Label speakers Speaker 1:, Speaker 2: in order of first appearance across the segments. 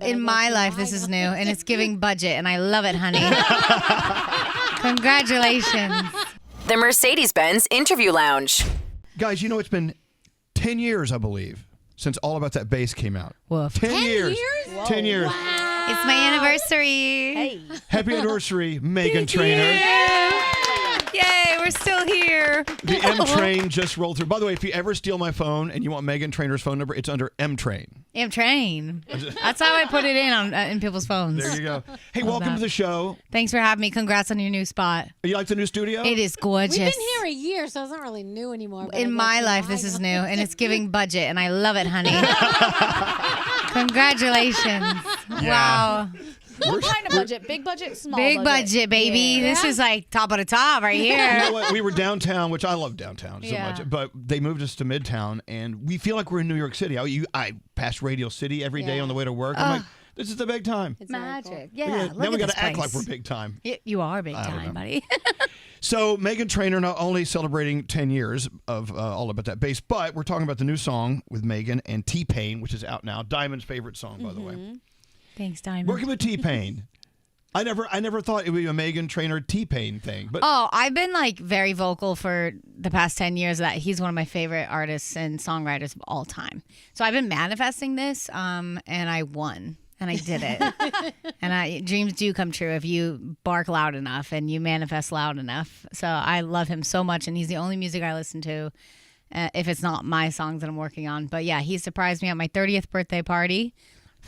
Speaker 1: in my life, this is new, and it's giving budget, and I love it, honey. Congratulations.
Speaker 2: The Mercedes-Benz Interview Lounge.
Speaker 3: Guys, you know it's been 10 years, I believe, since All About That Bass came out.
Speaker 1: Woof.
Speaker 3: 10 years.
Speaker 4: Whoa.
Speaker 3: 10 years.
Speaker 4: Wow.
Speaker 1: It's my anniversary.
Speaker 4: Hey.
Speaker 3: Happy anniversary, Meghan Trainor.
Speaker 1: Yay, we're still here.
Speaker 3: The M train just rolled through. By the way, if you ever steal my phone and you want Meghan Trainor's phone number, it's under M train.
Speaker 1: M train. That's how I put it in people's phones.
Speaker 3: There you go. Hey, welcome to the show.
Speaker 1: Thanks for having me. Congrats on your new spot.
Speaker 3: You like the new studio?
Speaker 1: It is gorgeous.
Speaker 4: We've been here a year, so it's not really new anymore.
Speaker 1: In my life, this is new, and it's giving budget, and I love it, honey. Congratulations.
Speaker 3: Yeah.
Speaker 1: Wow.
Speaker 5: What kind of budget? Big budget, small
Speaker 1: Big budget, baby.
Speaker 5: Yeah.
Speaker 1: This is like top of the top right here.
Speaker 3: You know what? We were downtown, which I love downtown so
Speaker 1: Yeah.
Speaker 3: much, but they moved us to Midtown, and we feel like we're in New York City. I pass Radio City every day on the way to work. I'm like, this is the big time.
Speaker 4: It's very cool.
Speaker 1: Magic. Yeah.
Speaker 3: Now we
Speaker 1: look
Speaker 3: got
Speaker 1: at
Speaker 3: to act
Speaker 1: this
Speaker 3: like we're
Speaker 1: place.
Speaker 3: big time.
Speaker 1: You are big
Speaker 3: I don't
Speaker 1: time,
Speaker 3: know.
Speaker 1: buddy.
Speaker 3: So Meghan Trainor not only celebrating 10 years of All About That Bass, but we're talking about the new song with Meghan and T-Pain, which is out now. Diamond's favorite song, by the way.
Speaker 1: Thanks, Diamond.
Speaker 3: Working with T-Pain. I never thought it would be a Meghan Trainor T-Pain thing, but
Speaker 1: Oh, I've been like very vocal for the past 10 years that he's one of my favorite artists and songwriters of all time. So I've been manifesting this, and I won. And I did it. And dreams do come true if you bark loud enough and you manifest loud enough. So I love him so much, and he's the only music I listen to if it's not my songs that I'm working on. But yeah, he surprised me at my 30th birthday party.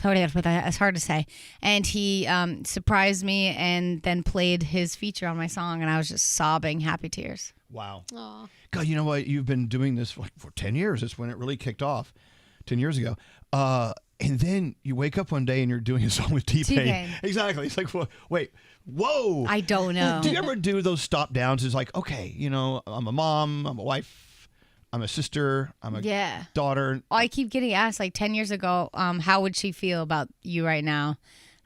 Speaker 1: 30th birthday, it's hard to say. And he surprised me and then played his feature on my song, and I was just sobbing happy tears.
Speaker 3: wow.
Speaker 4: Aw.
Speaker 3: God, you know what? You've been doing this for 10 years. It's when it really kicked off 10 years ago. And then you wake up one day and you're doing a song with T-Pain.
Speaker 1: T-Pain.
Speaker 3: Exactly. It's like, wait, whoa.
Speaker 1: I don't know.
Speaker 3: Do you ever do those stop downs? It's like, okay, I'm a mom, I'm a wife, I'm a sister, I'm a daughter.
Speaker 1: I keep getting asked, like 10 years ago, how would she feel about you right now?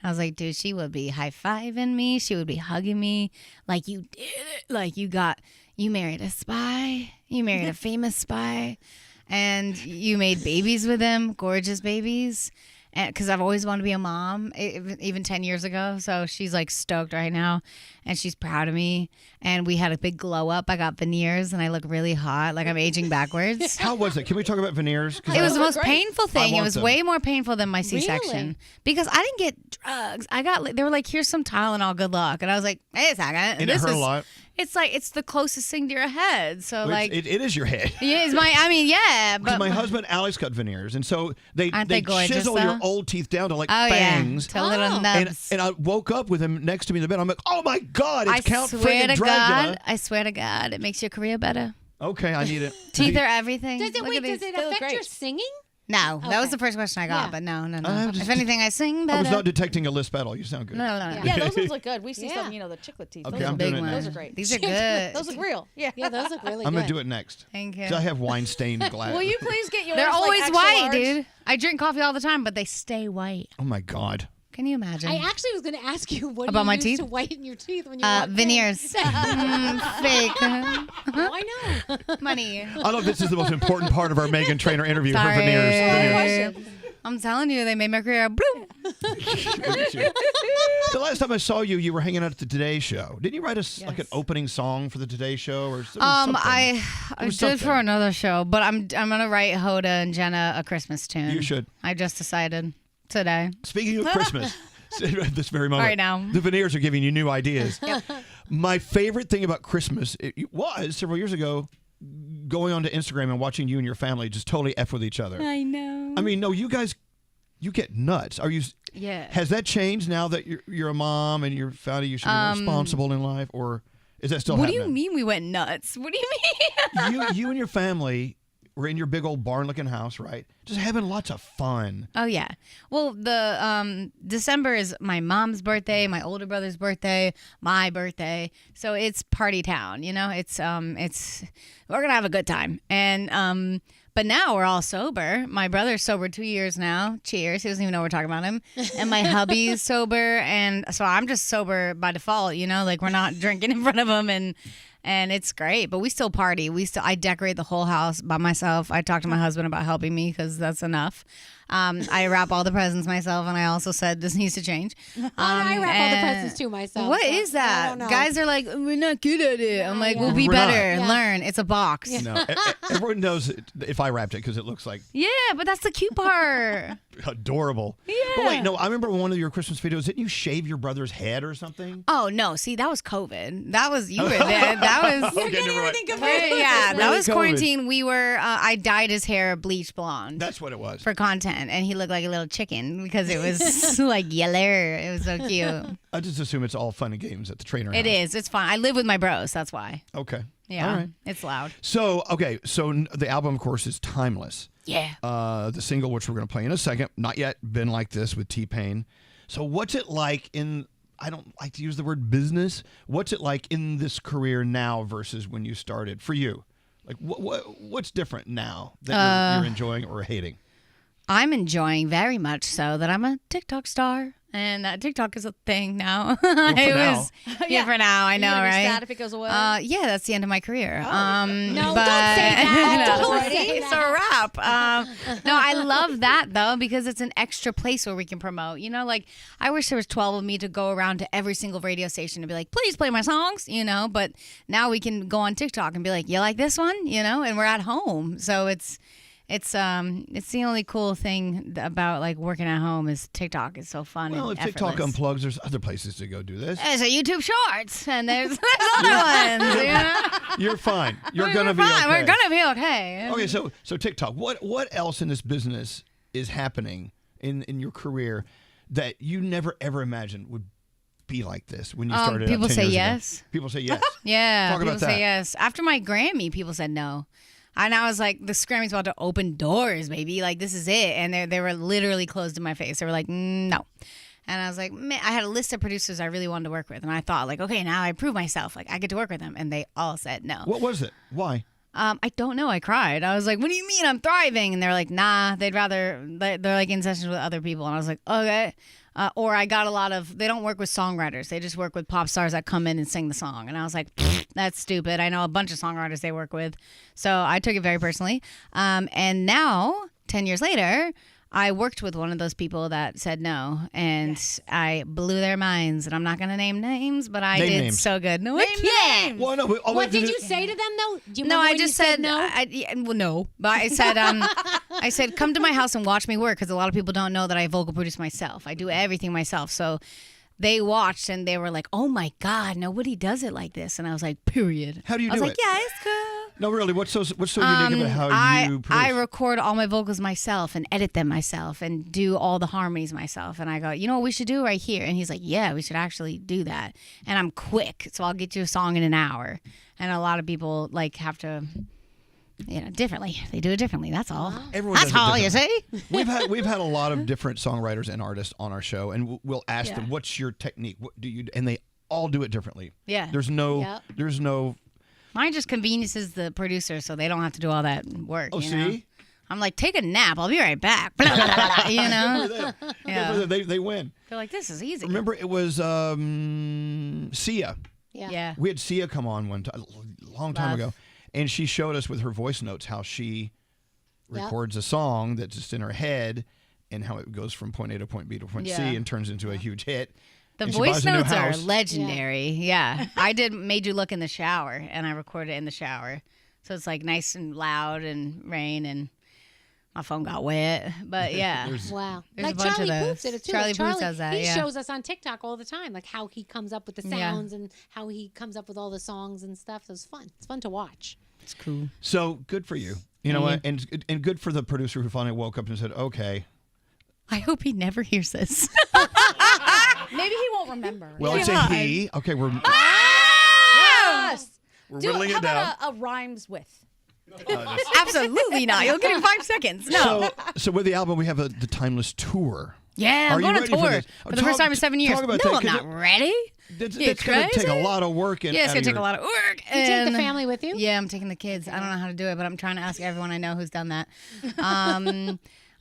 Speaker 1: I was like, dude, she would be high-fiving me. She would be hugging me. Like, you did it. Like, you married a spy. You married a famous spy. And you made babies with him, gorgeous babies. Because I've always wanted to be a mom, even 10 years ago. So she's like stoked right now, and she's proud of me. And we had a big glow up. I got veneers, and I look really hot, like I'm aging backwards.
Speaker 3: How was it? Can we talk about veneers?
Speaker 1: It was the most painful thing. It
Speaker 3: want
Speaker 1: was
Speaker 3: them.
Speaker 1: way more painful than my C-section
Speaker 4: Really?
Speaker 1: because I didn't get drugs. They were like, "Here's some Tylenol, good luck," and I was like, "Hey, a second."
Speaker 3: And it hurt a lot.
Speaker 1: It's like it's the closest thing to your head. So
Speaker 3: Well,
Speaker 1: like,
Speaker 3: it is your head.
Speaker 1: yeah, it's my. I mean, yeah,
Speaker 3: Because
Speaker 1: but
Speaker 3: my husband Alex got veneers, and so
Speaker 1: Aren't they gorgeous,
Speaker 3: chisel
Speaker 1: though?
Speaker 3: your old teeth down to like
Speaker 1: oh
Speaker 3: fangs.
Speaker 1: yeah, to little
Speaker 3: And,
Speaker 1: nubs.
Speaker 3: and I woke up with him next to me in the bed. I'm like, oh my God,
Speaker 1: I
Speaker 3: it's Count
Speaker 1: swear
Speaker 3: friggin'
Speaker 1: to
Speaker 3: Dracula.
Speaker 1: God, I swear to God, it makes your career better.
Speaker 3: Okay, I need it.
Speaker 1: Teeth are everything.
Speaker 4: Does it,
Speaker 1: Look
Speaker 4: wait,
Speaker 1: at
Speaker 4: does
Speaker 1: these.
Speaker 4: it
Speaker 5: They look
Speaker 4: affect your
Speaker 5: great.
Speaker 4: singing?
Speaker 1: No, that was
Speaker 4: Okay.
Speaker 1: the first question I got,
Speaker 4: Yeah.
Speaker 1: but no.
Speaker 3: I'm just-
Speaker 1: If anything, I sing
Speaker 3: I
Speaker 1: better.
Speaker 3: was not detecting a lisp at all. You sound good.
Speaker 1: no.
Speaker 5: Yeah, those ones look good. We see
Speaker 4: Yeah.
Speaker 5: some, the chiclet teeth.
Speaker 3: Okay,
Speaker 5: those
Speaker 3: I'm
Speaker 5: are
Speaker 3: doing
Speaker 1: Big
Speaker 3: it
Speaker 1: one.
Speaker 3: next.
Speaker 5: Those are great.
Speaker 1: These are good.
Speaker 5: Those look real. Yeah.
Speaker 4: Yeah, those look really
Speaker 3: I'm
Speaker 4: good.
Speaker 3: going to do it next.
Speaker 1: Thank you.
Speaker 3: Because I have wine-stained glass.
Speaker 5: Will you please get yours?
Speaker 1: They're
Speaker 5: like,
Speaker 1: always
Speaker 5: extra
Speaker 1: white,
Speaker 5: large?
Speaker 1: dude. I drink coffee all the time, but they stay white.
Speaker 3: Oh, my God.
Speaker 1: Can you imagine?
Speaker 4: I actually was going to ask you what
Speaker 1: About
Speaker 4: do you
Speaker 1: my
Speaker 4: use
Speaker 1: teeth?
Speaker 4: to whiten your teeth when you walk in?
Speaker 1: veneers. Fake.
Speaker 4: Why not?
Speaker 1: Money.
Speaker 3: I don't know if this is the most important part of our Meghan Trainor interview. Her
Speaker 1: Sorry.
Speaker 3: veneers.
Speaker 1: I'm telling you, they made my career bloom.
Speaker 3: The last time I saw you, you were hanging out at the Today Show. Didn't you write like an opening song for the Today Show or something?
Speaker 1: I
Speaker 3: was
Speaker 1: did for
Speaker 3: something.
Speaker 1: another show, but I'm gonna write Hoda and Jenna a Christmas tune.
Speaker 3: You should.
Speaker 1: I just decided today.
Speaker 3: Speaking of Christmas, at this very moment,
Speaker 1: Right now.
Speaker 3: the veneers are giving you new ideas. My favorite thing about Christmas it was several years ago, going onto Instagram and watching you and your family just totally F with each other.
Speaker 1: I know.
Speaker 3: I mean, no, you guys, you get nuts. Are you?
Speaker 1: Yeah.
Speaker 3: Has that changed now that you're a mom and you're found you should be responsible in life, or is that still
Speaker 1: What do
Speaker 3: happening?
Speaker 1: you mean we went nuts? What do you mean?
Speaker 3: you and your family were in your big old barn-looking house, right? Just having lots of fun.
Speaker 1: Oh yeah. Well, the December is my mom's birthday, my older brother's birthday, my birthday. So it's party town, It's we're gonna have a good time. And but now we're all sober. My brother's sober 2 years now. Cheers. He doesn't even know we're talking about him. And my hubby's sober, and so I'm just sober by default. Like we're not drinking in front of him, and it's great. But we still party. I decorate the whole house by myself. I talk to my husband about helping me because that's enough. I wrap all the presents myself, and I also said this needs to change.
Speaker 4: I wrap all the
Speaker 1: and-
Speaker 4: presents too myself.
Speaker 1: What
Speaker 4: so
Speaker 1: is
Speaker 4: I
Speaker 1: that?
Speaker 4: don't know.
Speaker 1: Guys are like, we're not good at it. I'm like,
Speaker 4: Yeah.
Speaker 1: we'll be
Speaker 3: We're not.
Speaker 1: better.
Speaker 4: Yeah.
Speaker 1: Learn. It's a box.
Speaker 3: No, everyone knows if I wrapped it because it looks like
Speaker 1: Yeah, but that's the cute part.
Speaker 3: adorable. Yeah. But wait, no, I remember one of your Christmas videos. Didn't you shave your brother's head or something?
Speaker 1: Oh no! See, that was COVID. That was you were there. That was
Speaker 3: Okay, never mind.
Speaker 1: yeah. That was
Speaker 3: COVID.
Speaker 1: quarantine. We were. I dyed his hair bleach blonde
Speaker 3: That's what it was.
Speaker 1: for content, and he looked like a little chicken because it was like yellow. It was so cute.
Speaker 3: I just assume it's all fun and games at the Trainor house.
Speaker 1: It is. It's fun. I live with my bros. That's why.
Speaker 3: Okay.
Speaker 1: Yeah.
Speaker 3: All right.
Speaker 1: It's loud.
Speaker 3: So, the album, of course, is timeless.
Speaker 1: Yeah.
Speaker 3: The single, which we're going to play in a second, Not Yet Been Like This with T-Pain. So what's it like I don't like to use the word business. What's it like in this career now versus when you started for you? Like what's different now that you're enjoying or hating?
Speaker 1: I'm enjoying very much so that I'm a TikTok star. And that TikTok is a thing now.
Speaker 3: for now.
Speaker 1: Yeah, for now. I know,
Speaker 5: You're gonna be
Speaker 1: right?
Speaker 5: sad if it goes away.
Speaker 1: Yeah, that's the end of my career.
Speaker 4: No,
Speaker 1: but,
Speaker 4: don't say that.
Speaker 1: No.
Speaker 4: Don't say
Speaker 1: It's
Speaker 4: that.
Speaker 1: a wrap. No, I love that though because it's an extra place where we can promote. You know, like I wish there was 12 of me to go around to every single radio station and be like, please play my songs. You know, but now we can go on TikTok and be like, you like this one? You know, and we're at home, so it's the only cool thing about like working at home is TikTok is so fun.
Speaker 3: Well,
Speaker 1: and
Speaker 3: if TikTok
Speaker 1: effortless.
Speaker 3: unplugs, there's other places to go do this.
Speaker 1: There's a YouTube Shorts and there's other ones. You know?
Speaker 3: You're fine. You're
Speaker 1: We're
Speaker 3: gonna be
Speaker 1: fine.
Speaker 3: okay.
Speaker 1: We're gonna be okay.
Speaker 3: Okay, so TikTok. What else in this business is happening in your career that you never ever imagined would be like this when you started?
Speaker 1: people
Speaker 3: out 10
Speaker 1: say
Speaker 3: years ago?
Speaker 1: yes.
Speaker 3: People say yes.
Speaker 1: Yeah,
Speaker 3: Talk
Speaker 1: people
Speaker 3: about
Speaker 1: say
Speaker 3: that.
Speaker 1: yes. After my Grammy, people said no. And I was like, the Grammy's about to open doors, baby. Like, this is it. And they were literally closed in my face. They were like, no. And I was like, man, I had a list of producers I really wanted to work with. And I thought, like, okay, now I prove myself. Like, I get to work with them. And they all said no.
Speaker 3: What was it? Why?
Speaker 1: I don't know. I cried. I was like, what do you mean I'm thriving? And they're like, nah, they'd rather, they're like in sessions with other people. And I was like, okay. Or I got a lot of, they don't work with songwriters. They just work with pop stars that come in and sing the song. And I was like, that's stupid. I know a bunch of songwriters they work with. So I took it very personally. And now, 10 years later, I worked with one of those people that said no, and I blew their minds. And I'm not going to name names, but I
Speaker 3: Name
Speaker 1: did
Speaker 3: names.
Speaker 1: so good. No, I can't.
Speaker 3: Well, no.
Speaker 4: What did you say to them though? Do you
Speaker 1: No,
Speaker 4: remember
Speaker 1: I
Speaker 4: when
Speaker 1: just
Speaker 4: you
Speaker 1: said
Speaker 4: no.
Speaker 1: well, no, but I said, I said, come to my house and watch me work because a lot of people don't know that I vocal produce myself. I do everything myself. So they watched and they were like, oh my God, nobody does it like this. And I was like, period.
Speaker 3: How do you
Speaker 1: I was
Speaker 3: do
Speaker 1: like,
Speaker 3: it?
Speaker 1: yeah, it's good.
Speaker 3: No, really. What's so unique about how you produce?
Speaker 1: I record all my vocals myself and edit them myself and do all the harmonies myself. And I go, you know what we should do right here? And he's like, yeah, we should actually do that. And I'm quick, so I'll get you a song in an hour. And a lot of people like have to, differently. They do it differently. That's all.
Speaker 3: Everyone
Speaker 1: That's
Speaker 3: does it
Speaker 1: all you
Speaker 3: differently.
Speaker 1: see.
Speaker 3: We've had a lot of different songwriters and artists on our show, and we'll ask them, "What's your technique? What do you?" And they all do it differently.
Speaker 1: Yeah.
Speaker 3: There's no.
Speaker 1: Mine just conveniences the producer, so they don't have to do all that work.
Speaker 3: Oh,
Speaker 1: you know?
Speaker 3: see.
Speaker 1: I'm like, take a nap. I'll be right back. Blah, blah, blah, blah, you know? Yeah.
Speaker 3: They win.
Speaker 1: They're like, this is easy.
Speaker 3: Remember, it was Sia.
Speaker 1: Yeah.
Speaker 3: We had Sia come on one time, a long time ago, and she showed us with her voice notes how she records a song that's just in her head and how it goes from point A to point B to point C and turns into a huge hit.
Speaker 1: The
Speaker 3: And she
Speaker 1: voice
Speaker 3: buys a new
Speaker 1: notes are
Speaker 3: house.
Speaker 1: legendary. Yeah. I made you look in the shower, and I recorded it in the shower. So it's like nice and loud and rain, and my phone got wet. But yeah.
Speaker 4: Wow.
Speaker 1: There's
Speaker 4: like
Speaker 1: a bunch of
Speaker 4: Charlie
Speaker 1: those.
Speaker 4: Puth did it too.
Speaker 1: Charlie
Speaker 4: Like
Speaker 1: Puth does that,
Speaker 4: He
Speaker 1: yeah.
Speaker 4: shows us on TikTok all the time, like how he comes up with the sounds and how he comes up with all the songs and stuff. So it's fun. It's fun to watch.
Speaker 1: It's cool.
Speaker 3: So good for you. You know what? And good for the producer who finally woke up and said, okay.
Speaker 1: I hope he never hears this.
Speaker 5: Maybe he won't remember.
Speaker 3: Well, it's a he. Okay, we're
Speaker 5: Yes.
Speaker 3: whittling
Speaker 5: How
Speaker 3: it down.
Speaker 5: about a rhymes with?
Speaker 1: Absolutely not. You'll get in 5 seconds. No.
Speaker 3: So with the album, we have the Timeless Tour.
Speaker 1: Yeah,
Speaker 3: Are
Speaker 1: I'm
Speaker 3: you
Speaker 1: going on
Speaker 3: ready for
Speaker 1: tour
Speaker 3: this?
Speaker 1: for the first time in 7 years.
Speaker 3: Talk
Speaker 1: No,
Speaker 3: about that,
Speaker 1: I'm
Speaker 3: 'cause
Speaker 1: not ready.
Speaker 3: It's
Speaker 1: You
Speaker 3: going to take a
Speaker 1: crazy?
Speaker 3: lot of work.
Speaker 1: Yeah, it's going to take a lot of work.
Speaker 4: You take the family with you?
Speaker 1: Yeah, I'm taking the kids. I don't know how to do it, but I'm trying to ask everyone I know who's done that.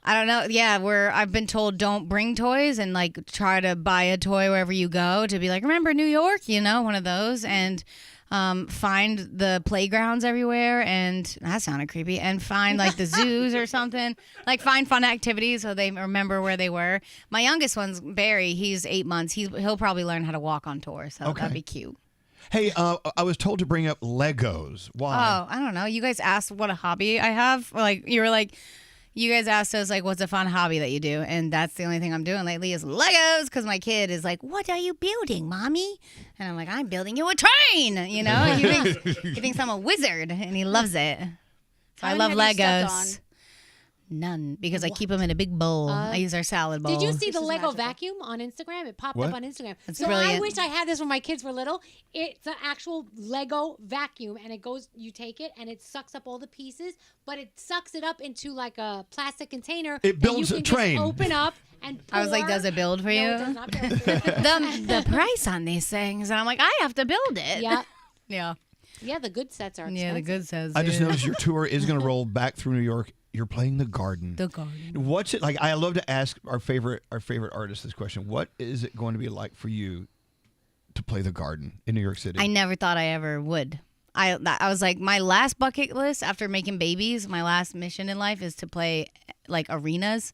Speaker 1: I don't know. Yeah, I've been told don't bring toys and like try to buy a toy wherever you go to be like, remember New York? You know, one of those. And find the playgrounds everywhere, and that sounded creepy, and find like the zoos or something, like find fun activities so they remember where they were. My youngest one's Barry. He's 8 months. He'll probably learn how to walk on tour, so that'd be cute.
Speaker 3: Hey, I was told to bring up Legos. Why?
Speaker 1: Oh, I don't know. You guys asked what a hobby I have. Like you were like, you guys asked us like, what's a fun hobby that you do? And that's the only thing I'm doing lately is Legos, because my kid is like, what are you building, Mommy? And I'm like, I'm building you a train. You know, he thinks I'm a wizard, and he loves it. So I love Legos. None, because I keep them in a big bowl. I use our salad bowl.
Speaker 4: Did you see the Lego vacuum on Instagram? It popped up on Instagram.
Speaker 1: That's
Speaker 4: so
Speaker 1: brilliant.
Speaker 4: I wish I had this when my kids were little. It's an actual Lego vacuum, and it goes. You take it, and it sucks up all the pieces, but it sucks it up into like a plastic container.
Speaker 3: It builds
Speaker 4: a
Speaker 3: train.
Speaker 4: Just open up and pour.
Speaker 1: I was like, does it build for you?
Speaker 4: No, it does not build for you.
Speaker 1: the price on these things, and I'm like, I have to build it.
Speaker 4: Yeah.
Speaker 1: Yeah.
Speaker 4: Yeah, the good sets are expensive.
Speaker 1: Yeah, the good says.
Speaker 3: I just noticed your tour is going to roll back through New York. You're playing the Garden.
Speaker 1: The Garden.
Speaker 3: What's it like? I love to ask our favorite artist this question. What is it going to be like for you to play the Garden in New York City?
Speaker 1: I never thought I ever would. I was like, my last bucket list after making babies, my last mission in life is to play like arenas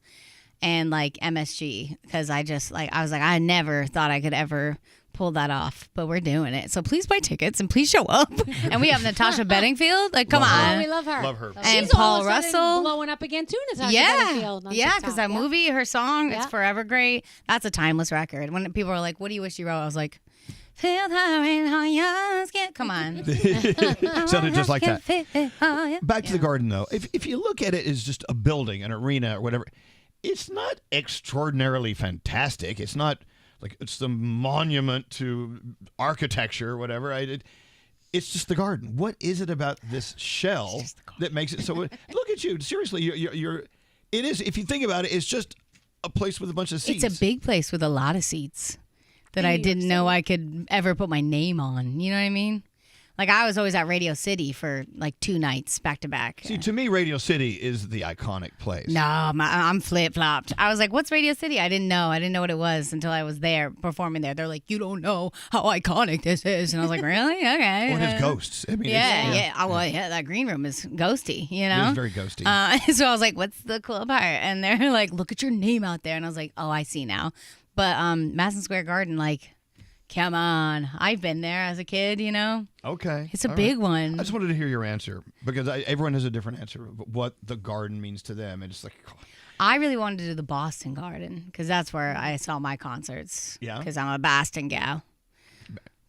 Speaker 1: and like MSG, because I was like, I never thought I could ever pull that off, but we're doing it. So please buy tickets and please show up. And we have Natasha Bedingfield. Like, come on.
Speaker 4: Oh, we love her.
Speaker 3: Love her.
Speaker 1: And
Speaker 4: She's
Speaker 1: Paul
Speaker 4: all of a sudden
Speaker 1: Russell.
Speaker 4: blowing up again too, Natasha Bedingfield on
Speaker 1: Yeah,
Speaker 4: TikTok.
Speaker 1: because that movie, her song,
Speaker 4: Yeah.
Speaker 1: it's forever great. That's a timeless record. When people are like, what do you wish you wrote? I was like, feel the rain on your skin. Come on.
Speaker 3: Sounded just like that.
Speaker 1: that.
Speaker 3: Back to the Garden, though. If you look at it as just a building, an arena, or whatever, it's not extraordinarily fantastic. It's not like it's some monument to architecture or whatever. It's just the Garden. What is it about this shell that makes it so? Look at you. Seriously, you're. It is. If you think about it, it's just a place with a bunch of seats.
Speaker 1: It's a big place with a lot of seats that I didn't know I could ever put my name on. You know what I mean? Like, I was always at Radio City for like 2 nights back to back.
Speaker 3: See, to me, Radio City is the iconic place.
Speaker 1: No, I'm flip-flopped. I was like, what's Radio City? I didn't know what it was until I was there performing there. They're like, you don't know how iconic this is. And I was like, really? Okay.
Speaker 3: Well, it has ghosts. I mean,
Speaker 1: Yeah. Oh, well, yeah, that green room is ghosty, you know?
Speaker 3: It is very ghosty.
Speaker 1: So I was like, what's the cool part? And they're like, look at your name out there. And I was like, oh, I see now. But Madison Square Garden, like, come on. I've been there as a kid, you know?
Speaker 3: Okay.
Speaker 1: It's a big one.
Speaker 3: I just wanted to hear your answer because everyone has a different answer of what the Garden means to them. And it's like,
Speaker 1: I really wanted to do the Boston Garden because that's where I saw my concerts.
Speaker 3: Yeah?
Speaker 1: Because I'm a Boston gal.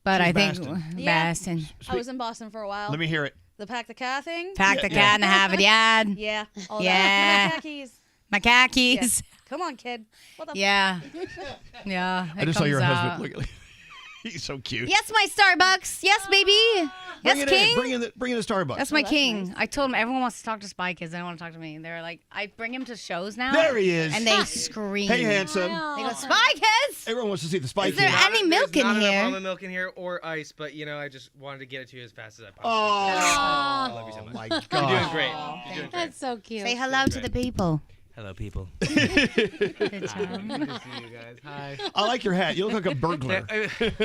Speaker 1: But I think
Speaker 3: Boston?
Speaker 1: Boston.
Speaker 5: I was in Boston for a while.
Speaker 3: let me hear it.
Speaker 5: The Pack the Cat thing.
Speaker 1: Pack the cat in the Harvard yard.
Speaker 5: Yeah. All
Speaker 1: Yeah.
Speaker 5: that. My khakis.
Speaker 1: My khakis.
Speaker 5: Come on, kid. What the
Speaker 1: Yeah. Yeah.
Speaker 3: I just saw your husband. Look, he's so cute.
Speaker 1: Yes, my Starbucks. Yes, baby. Yes, King.
Speaker 3: Bring in the Starbucks.
Speaker 1: That's my king. I told him everyone wants to talk to Spy Kids. They don't want to talk to me. They're like, I bring him to shows now.
Speaker 3: There he is.
Speaker 1: And they scream.
Speaker 3: Hey, handsome.
Speaker 1: They go, Spy Kids.
Speaker 3: Everyone wants to see the Spike.
Speaker 1: Is there
Speaker 3: Kid.
Speaker 1: any milk
Speaker 6: There's
Speaker 1: in
Speaker 6: not enough
Speaker 1: here?
Speaker 6: almond milk in here or ice, but I just wanted to get it to you as fast as I possibly
Speaker 3: Oh,
Speaker 6: I love you so much.
Speaker 3: my
Speaker 6: You're
Speaker 3: God.
Speaker 6: doing great. You're doing great.
Speaker 4: That's so cute.
Speaker 1: Say hello to the people.
Speaker 6: Hello, people.
Speaker 1: Good
Speaker 6: Good
Speaker 1: job.
Speaker 6: to see you guys. Hi.
Speaker 3: I like your hat. You look like a burglar.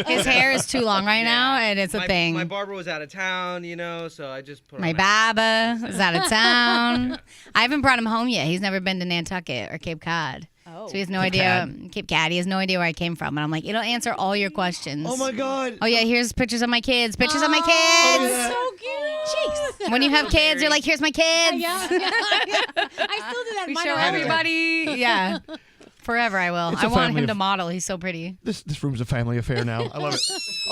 Speaker 1: His hair is too long right now, and it's a thing.
Speaker 6: My barber was out of town, so I just put on
Speaker 1: My
Speaker 6: a hat.
Speaker 1: baba is out of town. I haven't brought him home yet. He's never been to Nantucket or Cape Cod.
Speaker 5: Oh.
Speaker 1: So he has no idea. Cape Cod. He has no idea where I came from. And I'm like, it'll answer all your questions.
Speaker 3: Oh, my God.
Speaker 1: Oh, yeah, here's pictures of my kids. Pictures of my
Speaker 3: Oh,
Speaker 1: kids.
Speaker 3: yeah.
Speaker 4: So cute. Cheeks.
Speaker 1: When you have kids, you're like, here's my kids.
Speaker 4: Yeah. I still do that.
Speaker 1: We
Speaker 4: Mine
Speaker 1: show
Speaker 4: are
Speaker 1: everybody. Yeah. Forever I will.
Speaker 3: It's a
Speaker 1: I want
Speaker 3: family
Speaker 1: him to
Speaker 3: of-
Speaker 1: model. He's so pretty.
Speaker 3: This room's a family affair now. I love it.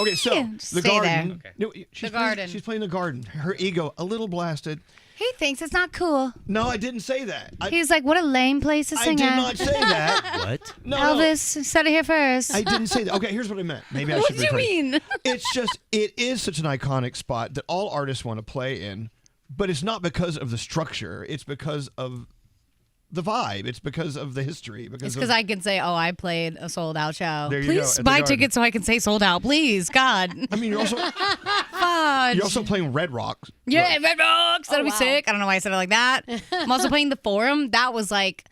Speaker 3: Okay, so
Speaker 1: Yeah,
Speaker 3: the
Speaker 1: stay
Speaker 3: Garden.
Speaker 6: there.
Speaker 3: No, she's
Speaker 1: Garden.
Speaker 3: She's playing the Garden. Her ego a little blasted.
Speaker 1: He thinks it's not cool.
Speaker 3: No, I didn't say that.
Speaker 1: He's like, what a lame place to
Speaker 3: I
Speaker 1: sing
Speaker 3: did
Speaker 1: at.
Speaker 3: not say that.
Speaker 6: What?
Speaker 3: No,
Speaker 1: Elvis said it here first.
Speaker 3: I didn't say that. Okay, here's what I meant. Maybe I
Speaker 1: What
Speaker 3: should
Speaker 1: do you
Speaker 3: rephrase.
Speaker 1: mean?
Speaker 3: It's just, it is such an iconic spot that all artists want to play in, but it's not because of the structure. It's because of the vibe. It's because of the history.
Speaker 1: It's
Speaker 3: Because
Speaker 1: because I can say, oh, I played a sold out show.
Speaker 3: There you go,
Speaker 1: Please
Speaker 3: at the
Speaker 1: buy
Speaker 3: Garden.
Speaker 1: tickets so I can say sold out. Please, God.
Speaker 3: I mean, you're
Speaker 1: Fudge.
Speaker 3: also playing Red Rocks.
Speaker 1: Yeah, Red Rocks. That'll be
Speaker 5: wow.
Speaker 1: sick. I don't know why I said it like that. I'm also playing the Forum. That was like,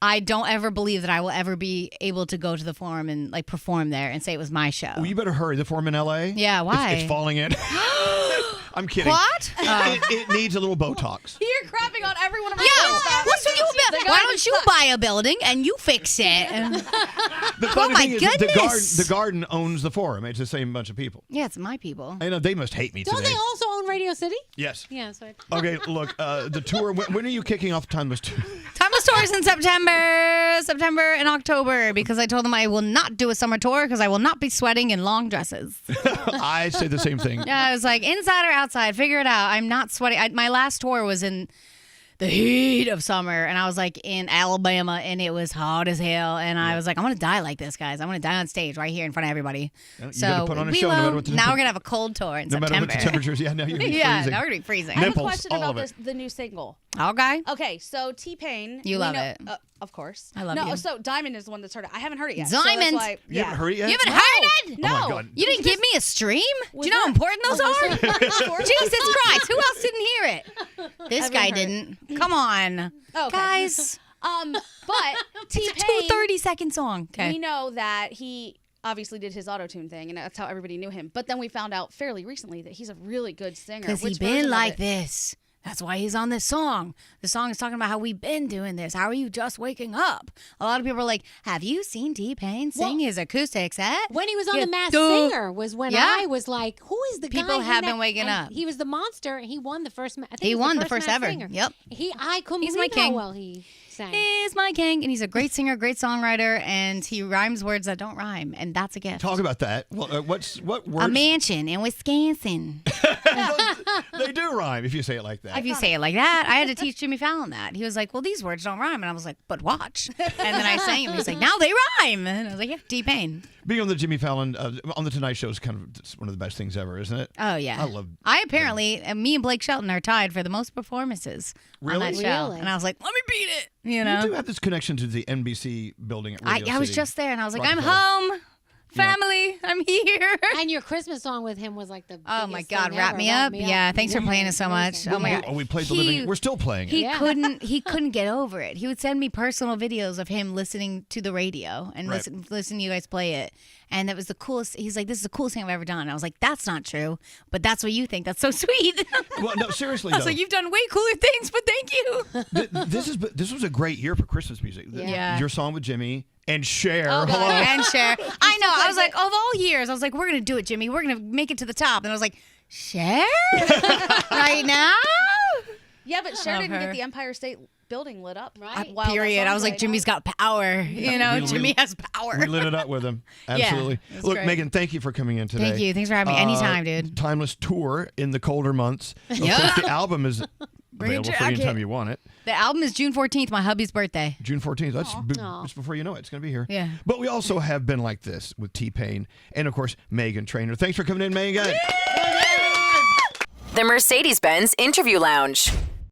Speaker 1: I don't ever believe that I will ever be able to go to the Forum and like perform there and say it was my show.
Speaker 3: Well, you better hurry. The Forum in L.A.?
Speaker 1: Yeah, why?
Speaker 3: It's falling in. I'm kidding.
Speaker 1: What?
Speaker 3: It needs a little Botox.
Speaker 5: You're crapping on every one of my
Speaker 1: Yeah, what's with you about? Why don't you buy a building and you fix it?
Speaker 3: The funny
Speaker 1: my
Speaker 3: thing is
Speaker 1: goodness.
Speaker 3: the garden owns the Forum. It's the same bunch of people.
Speaker 1: Yeah, it's my people.
Speaker 3: I know they must hate me
Speaker 4: Don't
Speaker 3: today.
Speaker 4: they also own Radio City?
Speaker 3: Yes.
Speaker 4: Yeah, sorry.
Speaker 3: Okay, look, the tour. When are you kicking off Timeless Tour?
Speaker 1: Timeless tour is in September and October because I told them I will not do a summer tour because I will not be sweating in long dresses.
Speaker 3: I say the same thing.
Speaker 1: Yeah, I was like, inside or outside, figure it out. I'm not sweating. My last tour was in the heat of summer, and I was like in Alabama, and it was hot as hell. And I was like, I'm gonna die like this, guys. I'm gonna die on stage right here in front of everybody.
Speaker 3: You
Speaker 1: So
Speaker 3: gotta put on a
Speaker 1: we
Speaker 3: show, no
Speaker 1: will.
Speaker 3: matter what the
Speaker 1: Now we're gonna have a cold tour in
Speaker 3: No matter
Speaker 1: September.
Speaker 3: what the temperatures. Yeah, now you're gonna be
Speaker 1: Yeah,
Speaker 3: freezing.
Speaker 1: now we're gonna be freezing.
Speaker 5: I have a
Speaker 3: Nipples,
Speaker 5: question
Speaker 3: all
Speaker 5: about
Speaker 3: of it.
Speaker 5: the new single.
Speaker 1: Okay.
Speaker 5: Okay, so T-Pain.
Speaker 1: You
Speaker 5: we
Speaker 1: love
Speaker 5: know-
Speaker 1: it.
Speaker 5: Of course.
Speaker 1: I love
Speaker 5: no,
Speaker 1: you.
Speaker 5: So Diamond is the one that's heard it. I haven't heard it yet.
Speaker 1: Diamond?
Speaker 5: So that's why,
Speaker 3: You haven't heard it yet?
Speaker 1: You haven't heard it?
Speaker 5: No.
Speaker 3: Oh my God.
Speaker 1: You didn't give me a stream? Do
Speaker 5: Was
Speaker 1: you know how
Speaker 5: there-
Speaker 1: important those
Speaker 5: was
Speaker 1: are?
Speaker 5: there-
Speaker 1: Jesus Christ, who else didn't hear it? This guy
Speaker 5: heard it.
Speaker 1: didn't. Come on.
Speaker 5: Oh, okay.
Speaker 1: Guys,
Speaker 5: But
Speaker 1: it's a
Speaker 5: T-Pain,
Speaker 1: 2:30-second song. Okay.
Speaker 5: we know that he obviously did his auto-tune thing, and that's how everybody knew him. But then we found out fairly recently that he's a really good singer.
Speaker 1: Because
Speaker 5: Which
Speaker 1: he's been
Speaker 5: version of
Speaker 1: like
Speaker 5: it?
Speaker 1: this. That's why he's on this song. The song is talking about how we've been doing this. How are you just waking up? A lot of people are like, have you seen T-Pain sing his acoustic set?
Speaker 4: When he was on
Speaker 1: Yeah,
Speaker 4: The Masked
Speaker 1: duh.
Speaker 4: Singer was when
Speaker 1: Yeah.
Speaker 4: I was like, who is the guy?
Speaker 1: People have been waking
Speaker 4: and
Speaker 1: up.
Speaker 4: He was the monster. And he won the first. I think
Speaker 1: He
Speaker 4: was
Speaker 1: won the
Speaker 4: the
Speaker 1: first
Speaker 4: Masked
Speaker 1: ever.
Speaker 4: Singer.
Speaker 1: Yep.
Speaker 4: I couldn't
Speaker 1: He's my
Speaker 4: believe how
Speaker 1: king.
Speaker 4: well he sang.
Speaker 1: He's my king, and he's a great singer, great songwriter, and he rhymes words that don't rhyme, and that's a gift.
Speaker 3: Talk about that. Well, what
Speaker 1: a
Speaker 3: words?
Speaker 1: mansion in Wisconsin.
Speaker 3: They do rhyme if you say it like that.
Speaker 1: If you say it like that, I had to teach Jimmy Fallon that. He was like, well, these words don't rhyme. And I was like, but watch. And then I sang him. He's like, now they rhyme. And I was like, yeah, T-Pain.
Speaker 3: Being on the Jimmy Fallon, on the Tonight Show is kind of it's one of the best things ever, isn't it?
Speaker 1: Oh, yeah.
Speaker 3: I
Speaker 1: apparently, me and Blake Shelton are tied for the most performances on that
Speaker 3: Really?
Speaker 1: show.
Speaker 4: Really?
Speaker 1: And I was like, let me beat it. You
Speaker 3: You
Speaker 1: know?
Speaker 3: do have this connection to the NBC building at Radio
Speaker 1: I was
Speaker 3: City.
Speaker 1: just there, and I was like, I'm
Speaker 3: Rockefeller.
Speaker 1: home. Family, I'm here.
Speaker 4: And your Christmas song with him was like the
Speaker 1: Oh my
Speaker 4: biggest
Speaker 1: God,
Speaker 4: thing
Speaker 1: Wrap
Speaker 4: ever.
Speaker 1: Me Up. Yeah, thanks for playing it so much.
Speaker 4: Amazing.
Speaker 1: Oh my God.
Speaker 3: Oh, we played the living. We're still playing it.
Speaker 1: He
Speaker 4: Yeah.
Speaker 1: couldn't get over it. He would send me personal videos of him listening to the radio and
Speaker 3: Right.
Speaker 1: listen to you guys play it. And that was the coolest. He's like, this is the coolest thing I've ever done. And I was like, that's not true, but that's what you think. That's so sweet.
Speaker 3: Well, no, seriously
Speaker 1: I was
Speaker 3: though.
Speaker 1: like, you've done way cooler things, but thank you.
Speaker 3: This was a great year for Christmas music.
Speaker 1: Yeah.
Speaker 3: Your song with Jimmy and Cher.
Speaker 5: Oh, God.
Speaker 3: Hello.
Speaker 1: And Cher. I know. I was like, of all years, I was like, we're going to do it, Jimmy. We're going to make it to the top. And I was like, Cher? Right now?
Speaker 5: Yeah, but Cher
Speaker 1: Love
Speaker 5: didn't
Speaker 1: her.
Speaker 5: get the Empire State Building lit up.
Speaker 4: Right.
Speaker 5: while that
Speaker 1: Period.
Speaker 5: song
Speaker 1: I was like,
Speaker 5: played.
Speaker 1: Jimmy's got power. You know,
Speaker 3: we-
Speaker 1: Jimmy has power.
Speaker 3: We lit it up with him. Absolutely.
Speaker 1: it was
Speaker 3: Look,
Speaker 1: great.
Speaker 3: Megan, thank you for coming in today.
Speaker 1: Thank you. Thanks for having me. Anytime, dude.
Speaker 3: Timeless tour in the colder months. Of
Speaker 1: Yeah.
Speaker 3: course, the album is
Speaker 1: Bring a
Speaker 3: available for any
Speaker 1: jacket.
Speaker 3: time you want it.
Speaker 1: The album is June 14th, my hubby's birthday.
Speaker 3: June 14th. That's
Speaker 4: Aw.
Speaker 3: just before you know it. It's going to be here.
Speaker 1: Yeah.
Speaker 3: But we also have Been Like This with T-Pain and, of course, Meghan Trainor. Thanks for coming in, Meghan.
Speaker 2: The Mercedes-Benz Interview Lounge.